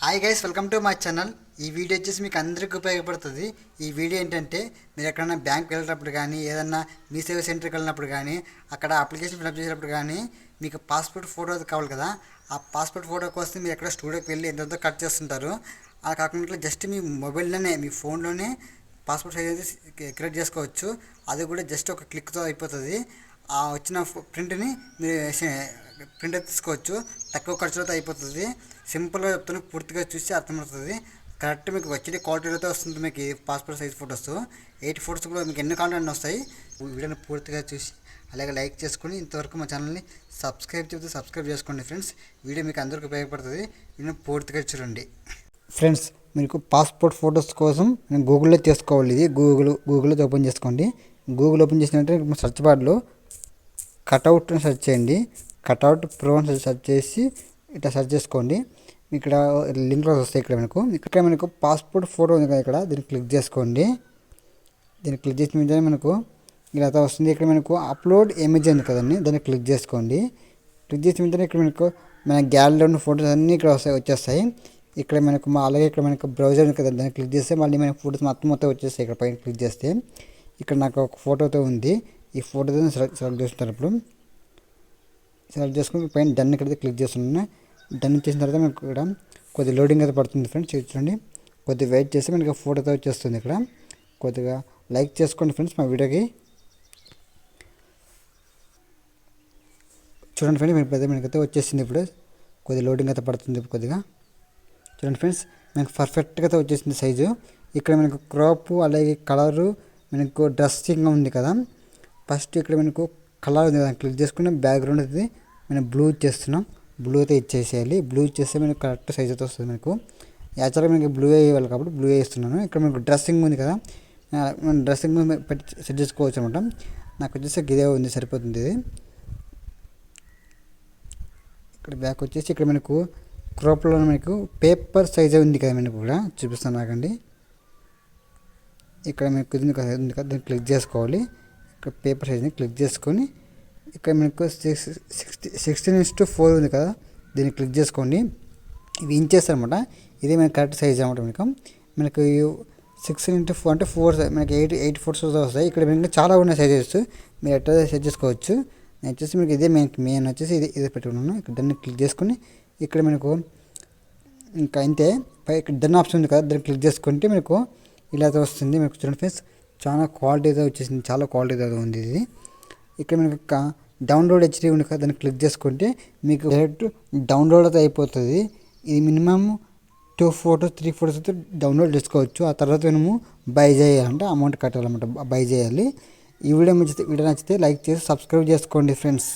Hi guys, welcome to my channel. ఈ video వచ్చేసి మీకు అందరికీ ఉపయోగపడుతుంది. ఈ వీడియో ఏంటంటే మీరు ఎక్కడైనా బ్యాంక్ వెళ్ళినప్పుడు కానీ, ఏదన్నా మీ సేవ సెంటర్కి వెళ్ళినప్పుడు కానీ, అక్కడ అప్లికేషన్ ఫిల్అప్ చేసేటప్పుడు కానీ మీకు పాస్పోర్ట్ ఫోటో కావాలి కదా. ఆ పాస్పోర్ట్ ఫోటో కోసం మీరు ఎక్కడ స్టూడియోకి వెళ్ళి ఎంతో కట్ చేస్తుంటారు. అలా కాకుండా జస్ట్ మీ మొబైల్లోనే, మీ ఫోన్లోనే పాస్పోర్ట్ సైజ్ అయితే క్రియేట్ చేసుకోవచ్చు. అది కూడా జస్ట్ ఒక క్లిక్తో అయిపోతుంది. ఆ వచ్చిన ప్రింట్ని మీరు ప్రింట్ తీసుకోవచ్చు. తక్కువ ఖర్చులతో అయిపోతుంది. సింపుల్గా చెప్తాను, పూర్తిగా చూసి అర్థమవుతుంది. కరెక్ట్ మీకు వచ్చే క్వాలిటీతో వస్తుంది. మీకు పాస్పోర్ట్ సైజ్ ఫొటోస్ 8 ఫొటోస్ కూడా మీకు ఎన్ని కావాలంటే వస్తాయి. వీడియోని పూర్తిగా చూసి అలాగే లైక్ చేసుకుని ఇంతవరకు మా ఛానల్ని సబ్స్క్రైబ్ చేసుకోండి ఫ్రెండ్స్. వీడియో మీకు అందరికీ ఉపయోగపడుతుంది. వీడియో పూర్తిగా చూడండి ఫ్రెండ్స్. మీకు పాస్పోర్ట్ ఫొటోస్ కోసం నేను గూగుల్లో చేసుకోవాలి. ఇది గూగుల్లో ఓపెన్ చేసుకోండి. గూగుల్ ఓపెన్ చేసినట్టే సెర్చ్ బార్లో కట్అవుట్ అని సెర్చ్ చేయండి. కట్అవుట్ ప్రో అని సెర్చ్ చేసి ఇట్లా సెర్చ్ చేసుకోండి. ఇక్కడ లింక్లో వస్తాయి. ఇక్కడ మనకు పాస్పోర్ట్ ఫోటో ఉంది కదా, ఇక్కడ దీన్ని క్లిక్ చేసుకోండి. దీన్ని క్లిక్ చేసిన వెంటనే మనకు ఇలా వస్తుంది. ఇక్కడ మనకు అప్లోడ్ ఇమేజ్ ఉంది కదండి, దాన్ని క్లిక్ చేసుకోండి. క్లిక్ చేసిన వెంటనే ఇక్కడ మనకు మన గ్యాలరీలో ఉన్న ఫొటోస్ అన్నీ ఇక్కడ వచ్చేస్తాయి. ఇక్కడ మనకు అలాగే ఇక్కడ మనకు బ్రౌజర్ ఉంది కదా, దాన్ని క్లిక్ చేస్తే మళ్ళీ మనకు ఫొటోస్ మొత్తం వచ్చేస్తాయి. ఇక్కడ పైన క్లిక్ చేస్తే ఇక్కడ నాకు ఒక ఫోటోతో ఉంది. ఈ ఫోటోతో సెలెక్ట్ చేస్తున్నారు. ఇప్పుడు సెలెక్ట్ చేసుకుని పైన డన్ ఇక్కడ క్లిక్ చేస్తున్నాను. డన్ చేసిన తర్వాత మనకు ఇక్కడ కొద్దిగా లోడింగ్ అయితే పడుతుంది ఫ్రెండ్స్. చూడండి, కొద్దిగా వెయిట్ చేస్తే మనకి ఫోటోతో వచ్చేస్తుంది. ఇక్కడ కొద్దిగా లైక్ చేసుకోండి ఫ్రెండ్స్ మా వీడియోకి. చూడండి ఫ్రెండ్స్, మనకైతే వచ్చేసింది. ఇప్పుడు కొద్దిగా లోడింగ్ అయితే పడుతుంది. కొద్దిగా చూడండి ఫ్రెండ్స్, మనకు పర్ఫెక్ట్గా అయితే వచ్చేసింది సైజు. ఇక్కడ మనకు క్రాప్ అలాగే కలరు మనకు డ్రెస్సింగ్ ఉంది కదా. ఫస్ట్ ఇక్కడ మనకు కలర్ ఉంది కదా, క్లిక్ చేసుకుని బ్యాక్గ్రౌండ్ అయితే మనం బ్లూ ఇచ్చేస్తున్నాం. బ్లూ అయితే ఇచ్చేసేయాలి. బ్లూ ఇచ్చేస్తే మనకు కరెక్ట్ సైజ్ అయితే వస్తుంది. మనకు యాక్చువల్గా మనకి బ్లూ వేయాలి కాబట్టి బ్లూ వేస్తున్నాను. ఇక్కడ మనకు డ్రెస్సింగ్ ఉంది కదా, మనం డ్రెస్సింగ్ పెట్టి సెట్ చేసుకోవచ్చు అనమాట. నాకు వచ్చేసి ఇదే ఉంది, సరిపోతుంది ఇది. ఇక్కడ బ్యాక్ వచ్చేసి ఇక్కడ మనకు క్రాప్లో మనకు పేపర్ సైజ్ ఉంది కదా, మనకు కూడా చూపిస్తాను నాకండి. ఇక్కడ మనకు ఉంది కదా, దాన్ని క్లిక్ చేసుకోవాలి. ఇక్కడ పేపర్ సైజ్ని క్లిక్ చేసుకొని ఇక్కడ మనకు 16:4 ఉంది కదా, దీన్ని క్లిక్ చేసుకోండి. ఇవి ఇంచెస్ అనమాట. ఇది మనకి కరెక్ట్ సైజ్ అనమాట. మనకు 6:4 అంటే 4 మనకి 8 ఫోటోస్ వస్తాయి. ఇక్కడ మనకి చాలా ఉన్నాయి సైజెస్, మీరు ఎట్లా సెట్ చేసుకోవచ్చు. నేను వచ్చేసి మీకు ఇదే మెయిన్ వచ్చేసి ఇదే పెట్టుకున్నాను. ఇక్కడ దాన్ని క్లిక్ చేసుకొని ఇక్కడ మనకు ఇంకా అంతే ఇక్కడ డన్ ఆప్షన్ ఉంది కదా, దాన్ని క్లిక్ చేసుకుంటే మనకు ఇలా అయితే వస్తుంది. మీకు చూడండి ఫ్రెండ్స్, చాలా క్వాలిటీతో వచ్చేసింది, చాలా క్వాలిటీతో ఉంది ఇది. ఇక్కడ మనకు డౌన్లోడ్ హెచ్డీ ఉంది కదా, దాన్ని క్లిక్ చేసుకుంటే మీకు డైరెక్ట్ డౌన్లోడ్ అయితే అయిపోతుంది. ఇది మినిమమ్ 2 ఫొటోస్ 3 ఫొటోస్ అయితే డౌన్లోడ్ చేసుకోవచ్చు. ఆ తర్వాత మనము బై చేయాలంటే అమౌంట్ కట్టాలన్నమాట, బై చేయాలి. ఈ వీడియో నచ్చితే లైక్ చేసి సబ్స్క్రైబ్ చేసుకోండి ఫ్రెండ్స్.